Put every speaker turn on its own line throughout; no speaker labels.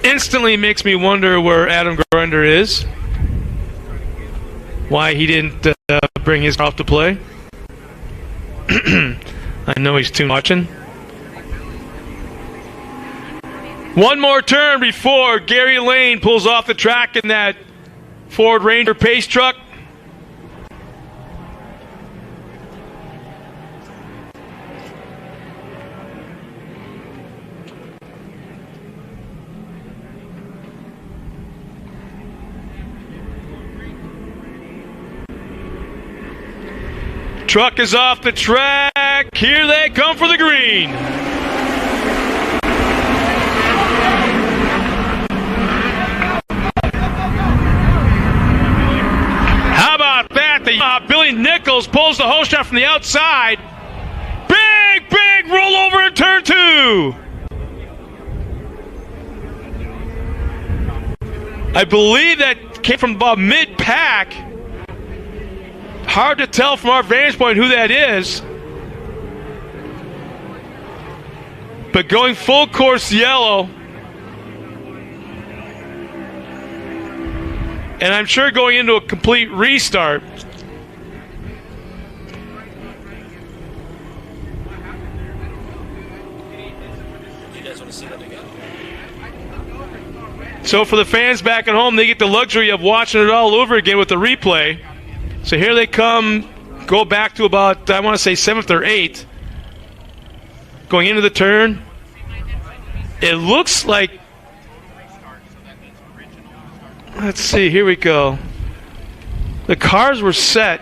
Instantly makes me wonder where Adam Grinder is. Why he didn't bring his car up to play. I know he's too watching. One more turn before Gary Lane pulls off the track in that Ford Ranger pace truck. Truck is off the track. Here they come for the green. How about that? Billy Nichols pulls the hose shot from the outside. Big rollover in turn 2. I believe that came from about mid-pack. Hard to tell from our vantage point who that is. But going full course yellow. And I'm sure going into a complete restart. So for the fans back at home, they get the luxury of watching it all over again with the replay. So here they come, go back to about, I want to say 7th or 8th. Going into the turn. It looks like, let's see, here we go. The cars were set.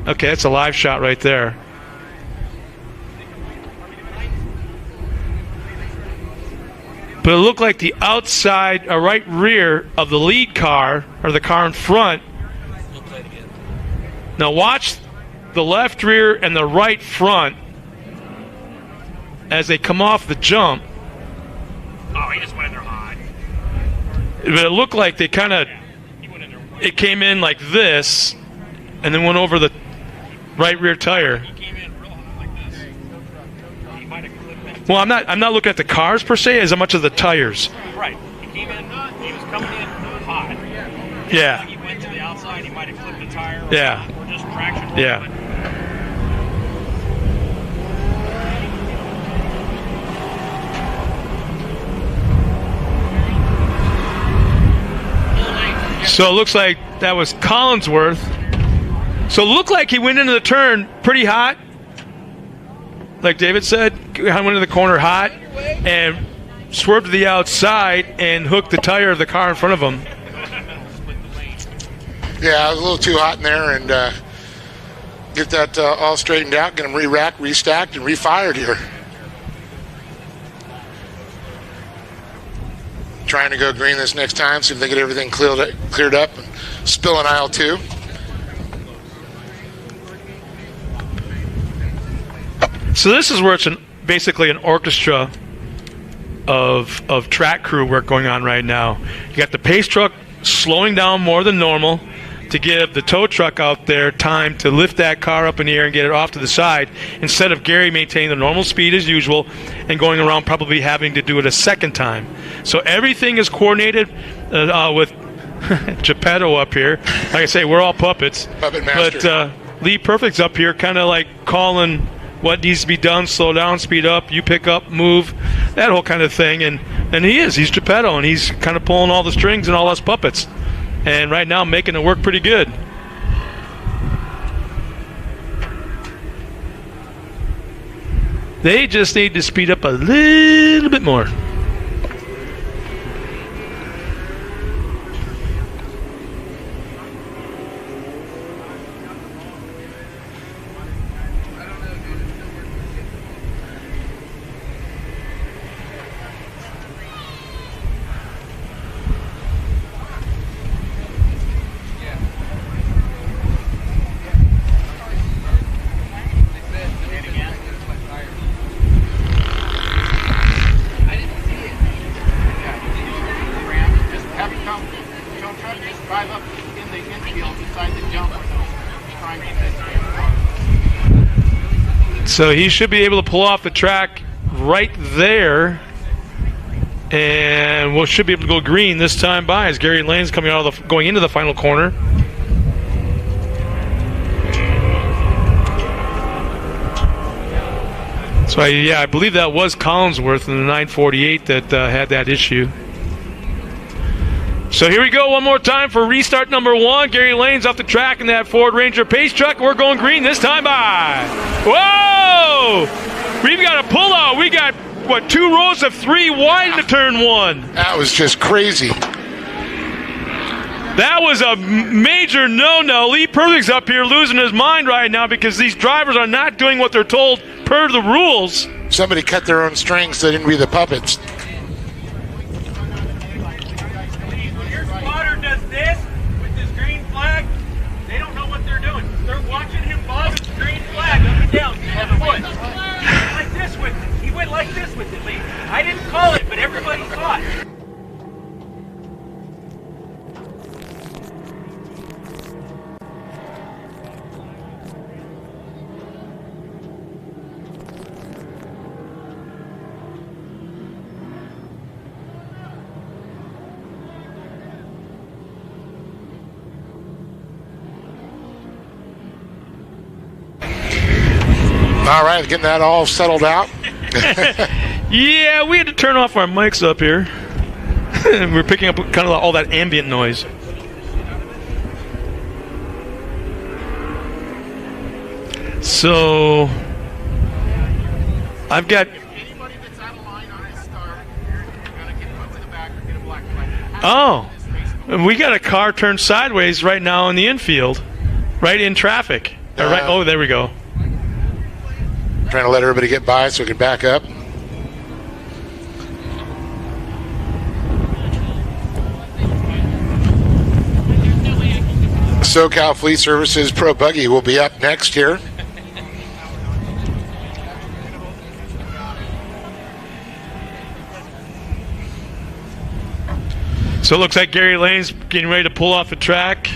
Okay, that's a live shot right there. But it looked like the outside, or right rear of the lead car, or the car in front. Now watch the left rear and the right front as they come off the jump.
Oh, he just went in there high.
But it looked like they kind of, it came in like this, and then went over the right rear tire.
He came in real high like this. He might have clipped that.
Well, I'm not looking at the cars per se as much as the tires.
Right. He came in, he was coming in hot.
Yeah.
He went to the outside, he might have clipped the tire.
Yeah.
Or just traction.
Yeah. So it looks like that was Collinsworth. So it looked like he went into the turn pretty hot. Like David said, went into the corner hot and swerved to the outside and hooked the tire of the car in front of him.
Yeah, I was a little too hot in there, and get that all straightened out, get them re-racked, restacked, and refired here. Trying to go green this next time, see if they get everything cleared up and spill in aisle 2.
So this is where it's basically an orchestra of track crew work going on right now. You got the pace truck slowing down more than normal to give the tow truck out there time to lift that car up in the air and get it off to the side, instead of Gary maintaining the normal speed as usual and going around probably having to do it a second time. So everything is coordinated with Geppetto up here. Like I say, we're all puppets.
Puppet master.
But Lee Perfect's up here kind of like calling what needs to be done, slow down, speed up, you pick up, move, that whole kind of thing. And he's Geppetto, and he's kind of pulling all the strings and all us puppets. And right now making it work pretty good. They just need to speed up a little bit more. So he should be able to pull off the track right there. And we should be able to go green this time by as Gary Lane's going into the final corner. So I believe that was Collinsworth in the 948 that had that issue. So here we go one more time for restart number 1. Gary Lane's off the track in that Ford Ranger pace truck. We're going green this time by. Whoa! We've got a pullout. We got, 2 rows of 3 wide into turn 1.
That was just crazy.
That was a major no-no. Lee Perlig's up here losing his mind right now because these drivers are not doing what they're told per the rules.
Somebody cut their own strings so they didn't be the puppets.
Your spotter does this with this green flag. They don't know what they're doing. They're watching him bob his green flag up and down on the foot. Like this with it. He went like this with it, Lee. I didn't call it, but everybody saw it.
All right, getting that all settled out.
Yeah, we had to turn off our mics up here. We're picking up kind of all that ambient noise. So I've got.
Anybody that's out of line on his start, you're gonna get put to the back or get a black flag.
Oh, we got a car turned sideways right now in the infield, right in traffic. Right. Oh, there we go.
Trying to let everybody get by so we can back up. SoCal Fleet Services Pro Buggy will be up next here.
So it looks like Gary Lane's getting ready to pull off the track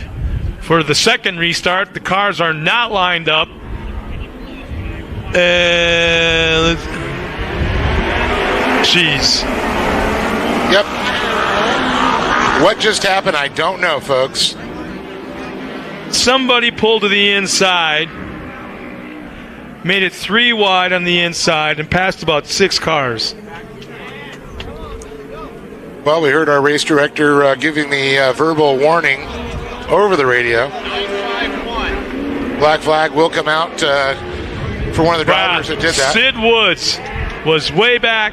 for the second restart. The cars are not lined up. Jeez.
Yep. What just happened? I don't know, folks.
Somebody pulled to the inside, made it 3 wide on the inside, and passed about 6 cars.
Well, we heard our race director giving the verbal warning over the radio.
951.
Black flag will come out for one of the drivers that did that.
Sid Woods was way back.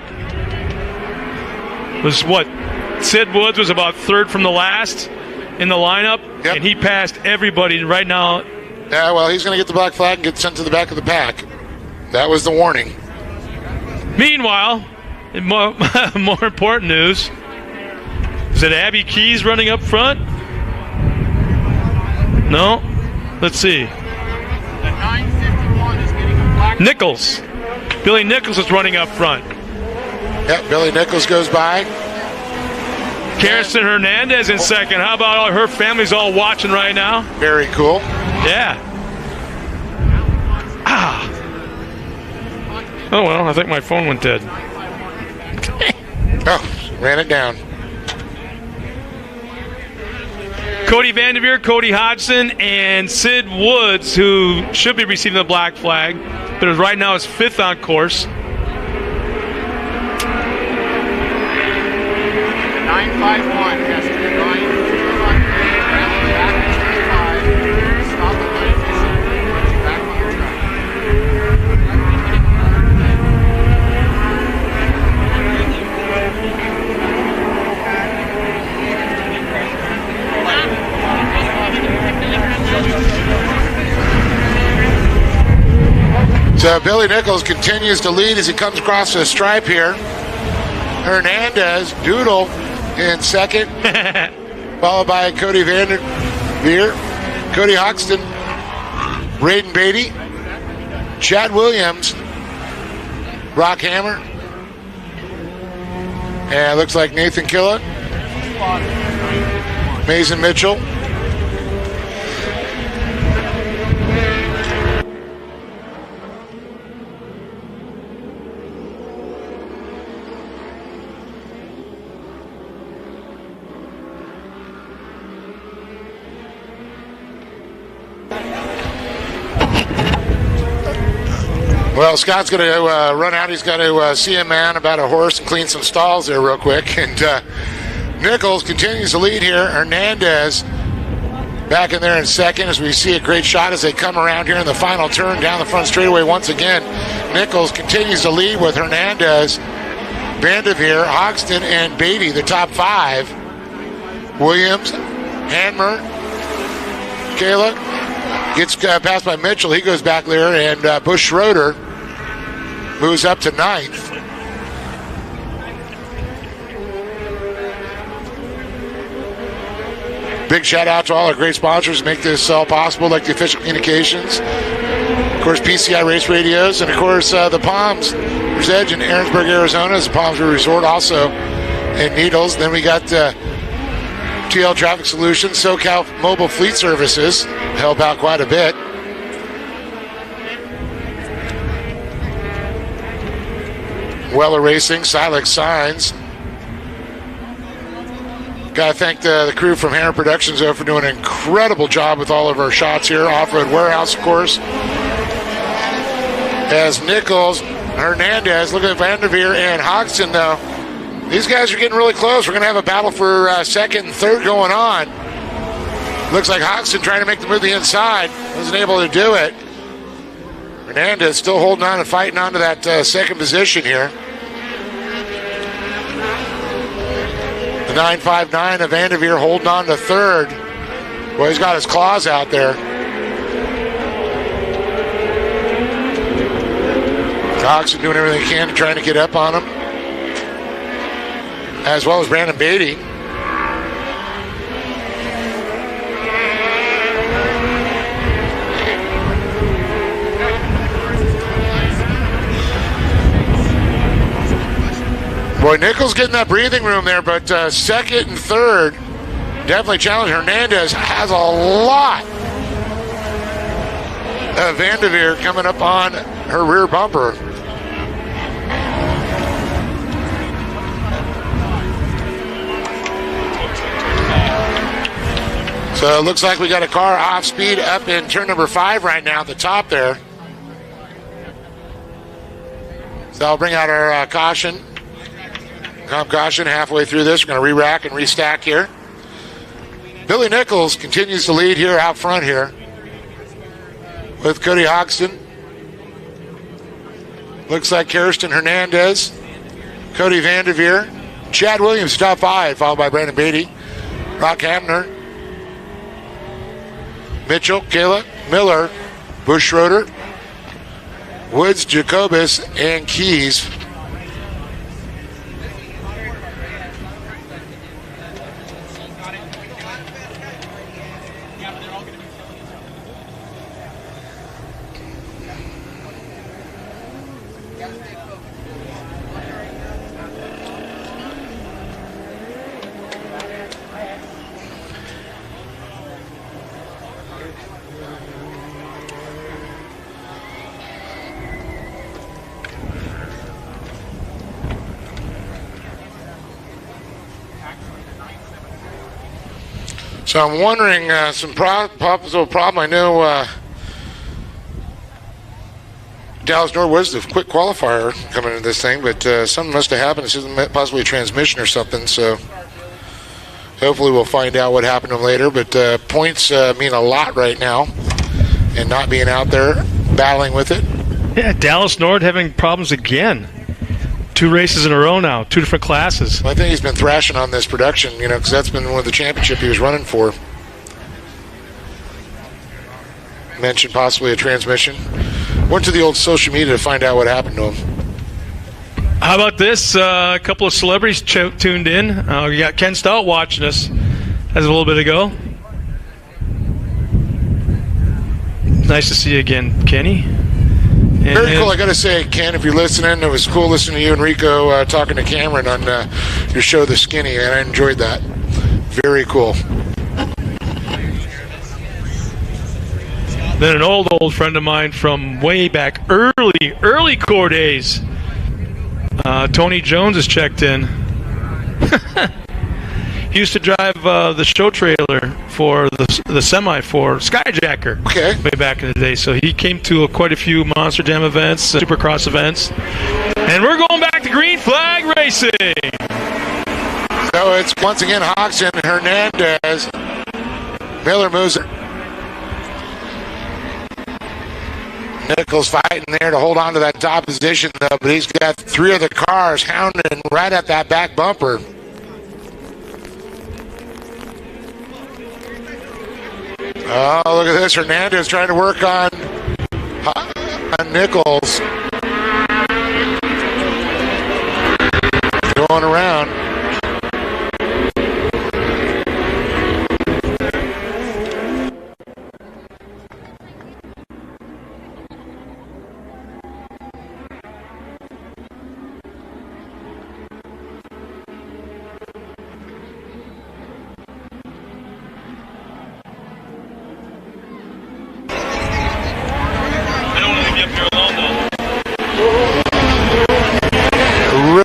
Sid Woods was about 3rd from the last in the lineup,
yep.
And he passed everybody right now.
Yeah, well, he's going to get the black flag and get sent to the back of the pack. That was the warning.
Meanwhile, more important news, is it Abby Keys running up front? No? Let's see.
The 951 is getting a black
Nichols. Billy Nichols is running up front.
Yep, Billy Nichols goes by.
Kirsten Hernandez in second. How about all her family's all watching right now?
Very cool.
Yeah. Oh, well, I think my phone went dead.
Oh, ran it down.
Cody Vanderveer, Cody Hodgson, and Sid Woods, who should be receiving the black flag, but right now is 5th on course.
951 has to drive back to 5, stop the line fishing, put you back on the track.
So Billy Nichols continues to lead as he comes across the stripe here. Hernandez, Doodle in second, followed by Cody Vanderveer, Cody Hoxton, Braden Beatty, Chad Williams, Brock Hammer, and looks like Nathan Killa, Mason Mitchell. Well, Scott's going to run out. He's got to see a man about a horse and clean some stalls there real quick. And Nichols continues to lead here. Hernandez back in there in second as we see a great shot as they come around here in the final turn down the front straightaway once again. Nichols continues to lead with Hernandez, Vanderveer, Hoxton, and Beatty, the top 5. Williams, Hanmer, Kayla gets passed by Mitchell. He goes back there, and Bush Schroeder moves up to 9th. Big shout out to all our great sponsors who make this all possible, like the Official Communications, of course PCI Race Radios, and of course the Palms River's Edge in Aaronsburg, Arizona is the Palms River Resort, also in Needles. Then we got TL Traffic Solutions, SoCal Mobile Fleet Services help out quite a bit. Weller Racing, Silex Signs. Got to thank the crew from Hammer Productions, though, for doing an incredible job with all of our shots here. Off-Road Warehouse, of course. As Nichols, Hernandez, look at Vanderveer and Hodgson, though. These guys are getting really close. We're going to have a battle for second and third going on. Looks like Hodgson trying to make the move to the inside. Wasn't able to do it. Hernandez still holding on and fighting on to that second position here. The 9.59 of Vanderveer holding on to third. Boy, he's got his claws out there. Hodgson doing everything he can to try to get up on him, as well as Brandon Beatty. Boy, Nichols getting that breathing room there, but second and third definitely challenging. Hernandez has a lot of Vanderveer coming up on her rear bumper. So it looks like we got a car off speed up in turn number 5 right now at the top there. So I'll bring out our caution. Caution halfway through this. We're going to re-rack and restack here. Billy Nichols continues to lead here out front here with Cody Hoxton. Looks like Kirsten Hernandez, Cody Vanderveer, Chad Williams top 5, followed by Brandon Beatty, Rock Hamner, Mitchell, Kayla, Miller, Bush Schroeder, Woods, Jacobus, and Keys. So I'm wondering, some possible problem. I know Dallas North was the quick qualifier coming into this thing, but something must have happened. This isn't possibly a transmission or something, so hopefully we'll find out what happened to them later. But points mean a lot right now, and not being out there battling with it.
Yeah, Dallas North having problems again. 2 races in a row now, 2 different classes.
Well, I think he's been thrashing on this production, because that's been one of the championship he was running for. Mentioned possibly a transmission. Went to the old social media to find out what happened to him.
How about this? A couple of celebrities tuned in. We got Ken Stout watching us as a little bit ago. Nice to see you again, Kenny.
Very cool. I got to say, Ken, if you're listening, it was cool listening to you and Rico talking to Cameron on your show, The Skinny, and I enjoyed that. Very cool.
Then an old friend of mine from way back early core days, Tony Jones has checked in. He used to drive the show trailer for the semi for Skyjacker.
Okay.
Way back in the day. So he came to quite a few Monster Jam events, Supercross events. And we're going back to green flag racing.
So it's once again Hodgson, Hernandez. Miller moves it. Nichols fighting there to hold on to that top position, though, but he's got three of the cars hounding right at that back bumper. Oh, look at this. Hernandez trying to work on Nichols. Going around.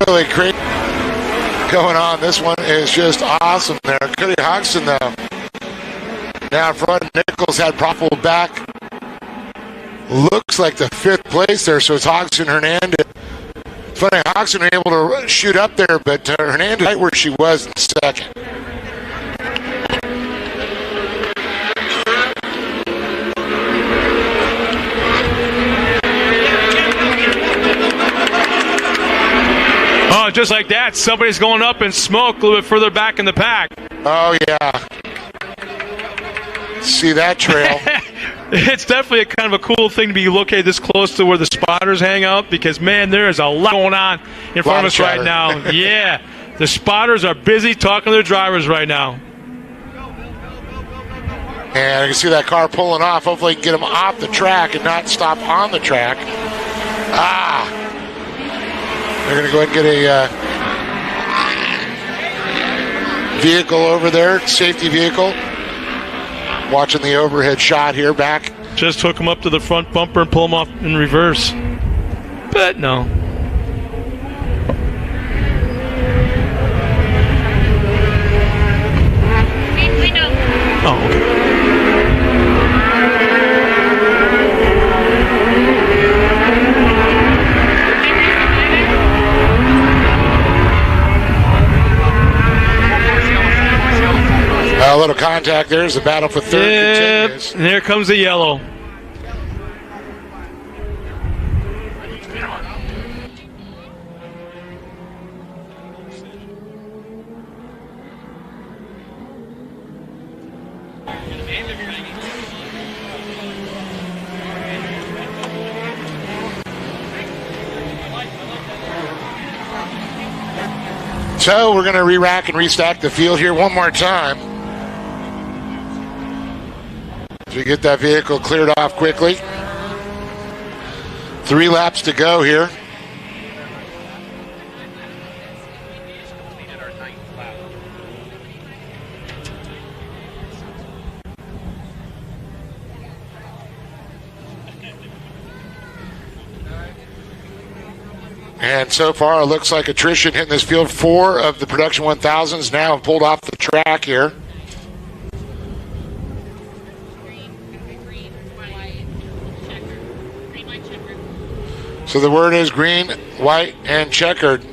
Really great going on. This one is just awesome there. Cody Hodgson, though, now in front. Nichols had profitable back. Looks like the fifth place there, so it's Hodgson, Hernandez. Funny, Hodgson was able to shoot up there, but Hernandez right where she was in second.
Oh, just like that, somebody's going up in smoke a little bit further back in the pack.
Oh, yeah. See that trail.
It's definitely a kind of a cool thing to be located this close to where the spotters hang out because, man, there is a lot going on in front of us right now. Yeah, the spotters are busy talking to their drivers right now.
And you can see that car pulling off. Hopefully you can get them off the track and not stop on the track. They're going to go ahead and get a vehicle over there, safety vehicle. Watching the overhead shot here back.
Just hook them up to the front bumper and pull them off in reverse. But no. Oh, okay.
A little contact there as the battle for third continues.
And here comes the yellow.
So we're going to re-rack and restack the field here one more time. As we get that vehicle cleared off quickly. 3 laps to go here. And so far, it looks like attrition hitting this field. 4 of the production 1000s now have pulled off the track here. So the word is green, white, and checkered.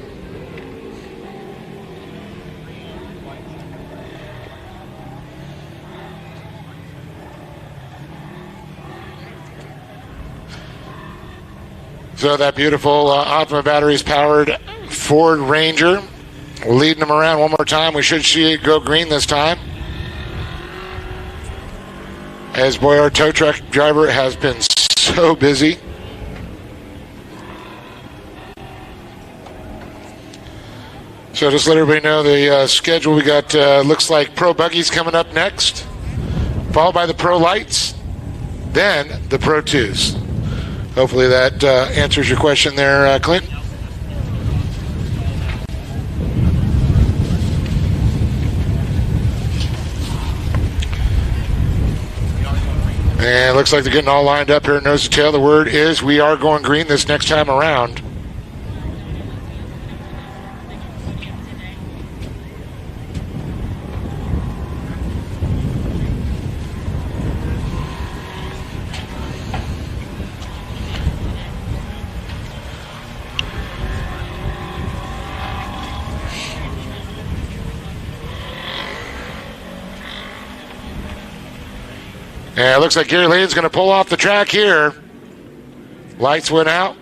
So that beautiful Optima batteries powered Ford Ranger, leading them around one more time. We should see it go green this time. As boy, our tow truck driver has been so busy. So just let everybody know the schedule. We got, looks like Pro Buggies coming up next, followed by the Pro Lights, then the Pro 2s. Hopefully that answers your question there, Clint. And it looks like they're getting all lined up here, nose to tail. The word is we are going green this next time around. And it looks like Gary Lane's going to pull off the track here. Lights went out.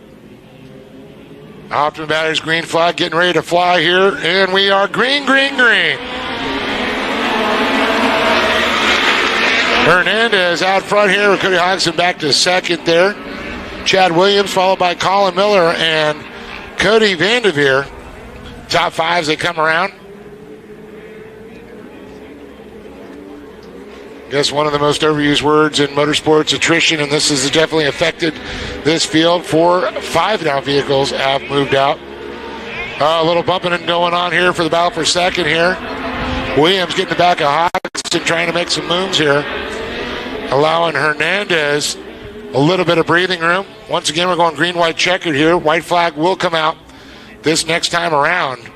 Optimum batteries, green flag, getting ready to fly here. And we are green, green, green. Hernandez out front here with Cody Hodgson back to second there. Chad Williams followed by Colin Miller and Cody Vanderveer. Top five as they come around. Guess one of the most overused words in motorsports, attrition, and this has definitely affected this field. 4 5 now vehicles have moved out. A little bumping and going on here for the battle for second here. Williams getting the back of Hodgson, trying to make some moves here, allowing Hernandez a little bit of breathing room. Once again, we're going green, white checkered here. White flag will come out this next time around.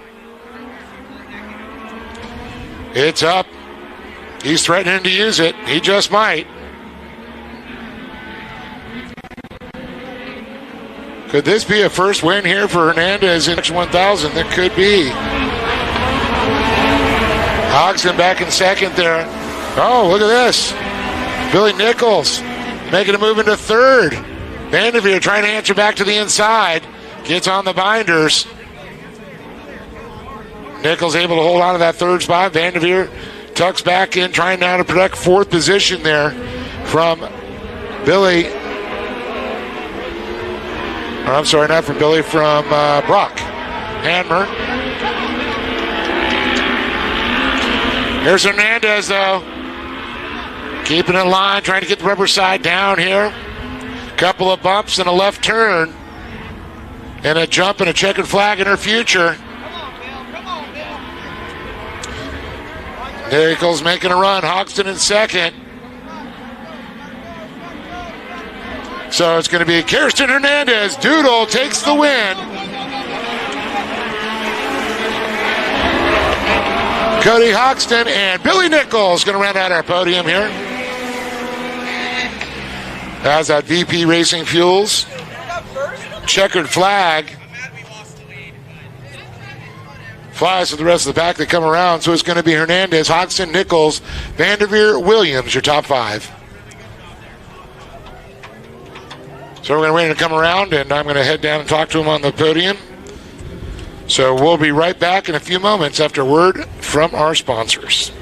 It's up. He's threatening to use it. He just might. Could this be a first win here for Hernandez in X1000? There could be. Hodgson back in second there. Oh, look at this. Billy Nichols making a move into third. Vanderveer trying to answer back to the inside. Gets on the binders. Nichols able to hold on to that third spot. Vanderveer tucks back in, trying now to protect fourth position there from Billy. I'm sorry, not from Billy, from Brock Hanmer. Here's Hernandez, though. Keeping in line, trying to get the rubber side down here. Couple of bumps and a left turn. And a jump and a checkered flag in her future. Nichols making a run. Hodgson in second. So it's going to be Kirsten Hernandez. Doodle takes the win. Cody Hodgson and Billy Nichols going to round out our podium here. As that VP Racing Fuels checkered flag flies to the rest of the pack that come around. So it's going to be Hernandez, Hodgson, Nichols, Vanderveer, Williams, your top five. So we're going to wait to come around, and I'm going to head down and talk to him on the podium. So we'll be right back in a few moments after word from our sponsors.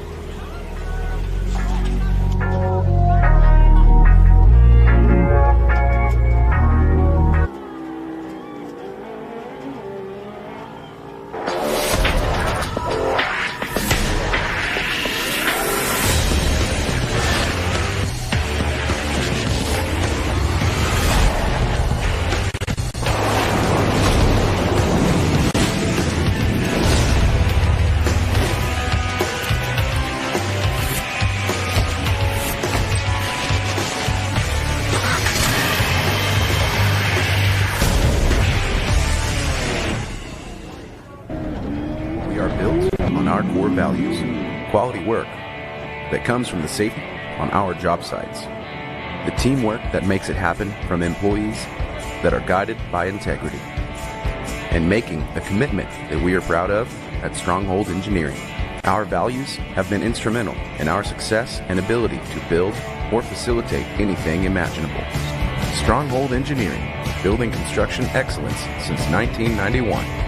Quality work that comes from the safety on our job sites. The teamwork that makes it happen from employees that are guided by integrity. And making a commitment that we are proud of at Stronghold Engineering. Our values have been instrumental in our success and ability to build or facilitate anything imaginable. Stronghold Engineering, building construction excellence since 1991.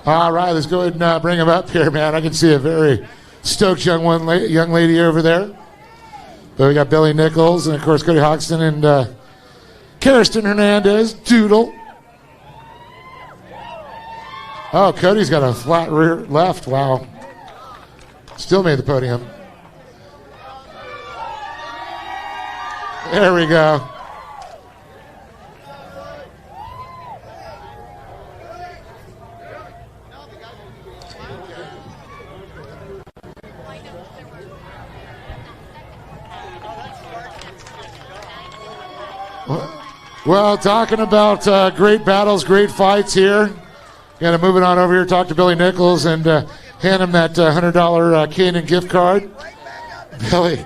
All right, let's go ahead and bring him up here, man. I can see a very stoked young lady over there. But we got Billy Nichols and, of course, Cody Hoxton and Kirsten Hernandez, Doodle. Oh, Cody's got a flat rear left. Wow. Still made the podium. There we go. Well, talking about great battles, great fights here. Got to move it on over here, talk to Billy Nichols, and hand him that $100 Canaan gift card. Billy,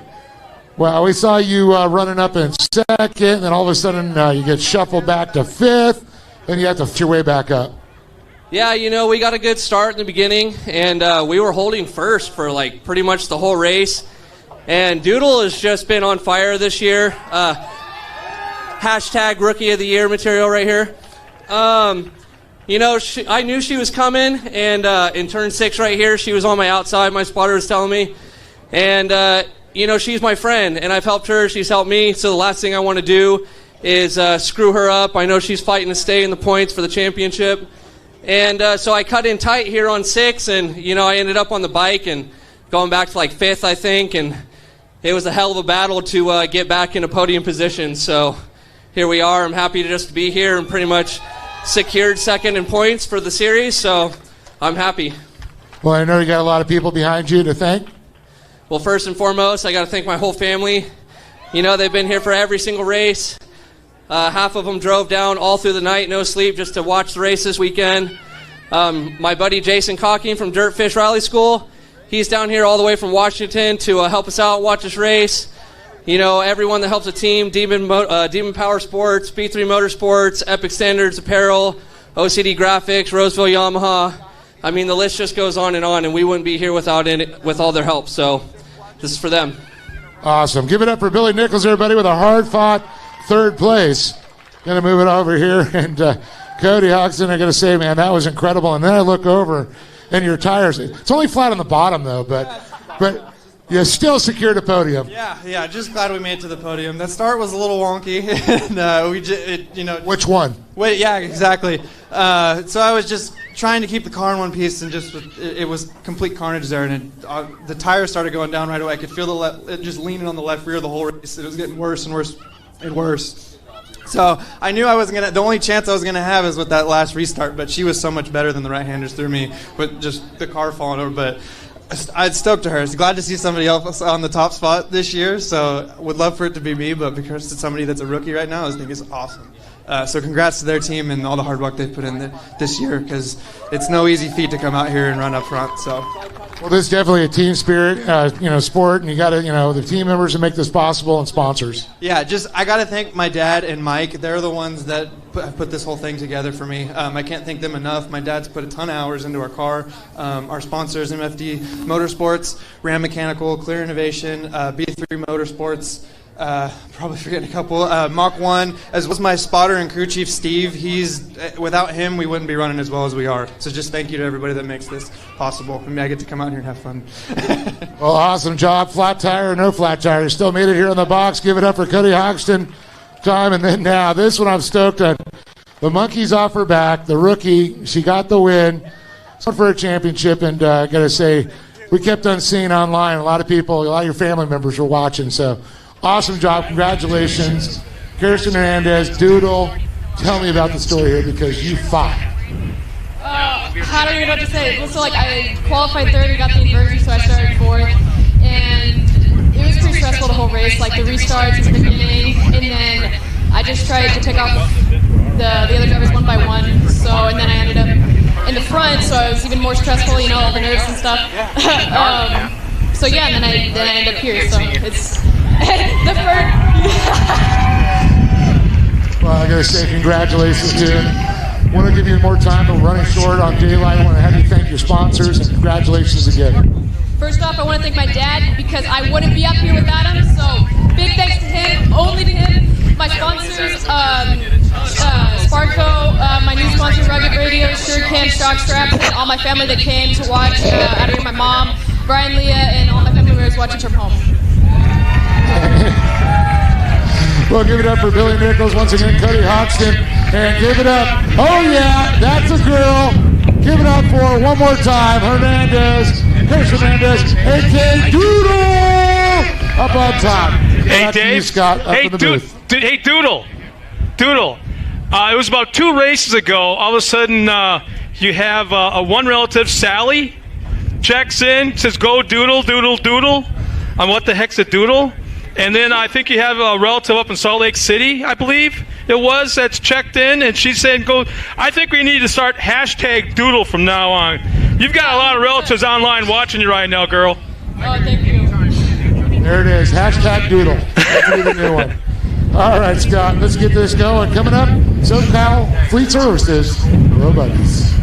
well, we saw you running up in second, and then all of a sudden you get shuffled back to fifth, then you have to fight your way back up.
Yeah, you know, we got a good start in the beginning, and we were holding first for, like, pretty much the whole race. And Doodle has just been on fire this year. Hashtag Rookie of the Year material right here. You know, I knew she was coming, and in turn 6 right here, she was on my outside, my spotter was telling me. And, you know, she's my friend, and I've helped her, she's helped me, so the last thing I want to do is screw her up. I know she's fighting to stay in the points for the championship. And so I cut in tight here on 6, and, you know, I ended up on the bike and going back to, like, 5th, I think, and it was a hell of a battle to get back in a podium position, so here we are. I'm happy to just be here and pretty much secured second in points for the series, so I'm happy.
Well, I know you got a lot of people behind you to thank.
Well, first and foremost, I got to thank my whole family. You know, they've been here for every single race. Half of them drove down all through the night, no sleep, just to watch the race this weekend. My buddy Jason Cocking from Dirtfish Rally School, he's down here all the way from Washington to help us out, watch this race. You know, everyone that helps the team, Demon Power Sports, B3 Motorsports, Epic Standards Apparel, OCD Graphics, Roseville Yamaha. I mean, the list just goes on, and we wouldn't be here without with all their help. So this is for them.
Awesome. Give it up for Billy Nichols, everybody, with a hard-fought third place. Going to move it over here. And Cody Hoxton, I got to say, man, that was incredible. And then I look over, and your tires, it's only flat on the bottom, though, but you still secured a podium.
Yeah, just glad we made it to the podium. That start was a little wonky, and
Which one?
Wait, yeah, exactly. So I was just trying to keep the car in one piece, and it was complete carnage there, and the tires started going down right away. I could feel it just leaning on the left rear the whole race. It was getting worse and worse and worse. So I knew I wasn't the only chance I was gonna have is with that last restart. But she was so much better than the right-handers through me, with just the car falling over. But I'd stoked to her. I was glad to see somebody else on the top spot this year, so would love for it to be me, but because it's somebody that's a rookie right now, I think it's awesome. So congrats to their team and all the hard work they've put in this year, because it's no easy feat to come out here and run up front. So,
well, this is definitely a team spirit, sport, and you got to, the team members that make this possible and sponsors.
Yeah, I got to thank my dad and Mike. They're the ones that put this whole thing together for me. I can't thank them enough. My dad's put a ton of hours into our car. Our sponsors, MFD Motorsports, Ram Mechanical, Clear Innovation, B3 Motorsports. Probably forgetting a couple. Mach 1, as well as my spotter and crew chief, Steve. Without him, we wouldn't be running as well as we are. So just thank you to everybody that makes this possible. I mean, I get to come out here and have fun.
Well, awesome job. Flat tire or no flat tire. You still made it here in the box. Give it up for Cody Hoxton. Time. And then now, this one I'm stoked on. The monkey's off her back. The rookie, she got the win. It's for a championship. And I got to say, we kept on seeing online. A lot of your family members were watching. So, awesome job. Congratulations. Kirsten Hernandez, Doodle, tell me about the story here because you fought.
How do you know what to say? So, I qualified third and got the inversion, so I started fourth. And it was pretty stressful the whole race, the restarts at the beginning. And then I just tried to pick off the other drivers one by one. So, and then I ended up in the front, so it was even more stressful, all the nerves and stuff. So, yeah, and then I ended up here. So, it's... the first.
Well, I gotta say congratulations, dude. I want to give you more time, but we're running short on daylight. I want to have you thank your sponsors and congratulations again.
First off, I want to thank my dad because I wouldn't be up here without him. So big thanks to him, only to him. My sponsors, Sparco, my my new sponsor, Rugged Radio, Surecam, Shock Straps, and all my family that came to watch out here. My mom, Brian, Leah, and all my family members watching from home.
Well, give it up for Billy Nichols, once again, Cody Hoxton, and give it up. Oh, yeah, that's a girl. Give it up for one more time, Chris Hernandez, a.k.a. Doodle, up on top.
Hey, Dave.
You, Scott, up in the booth.
Hey, Doodle. It was about 2 races ago. All of a sudden, you have a one relative, Sally, checks in, says, go Doodle, Doodle, Doodle. What the heck's a Doodle? And then I think you have a relative up in Salt Lake City, I believe it was, that's checked in, and she's saying, go. I think we need to start hashtag Doodle from now on. You've got a lot of relatives online watching you right now, girl.
Oh, thank you.
There it is, hashtag Doodle. That's the new one. All right, Scott, let's get this going. Coming up, SoCal Fleet Services, Robots.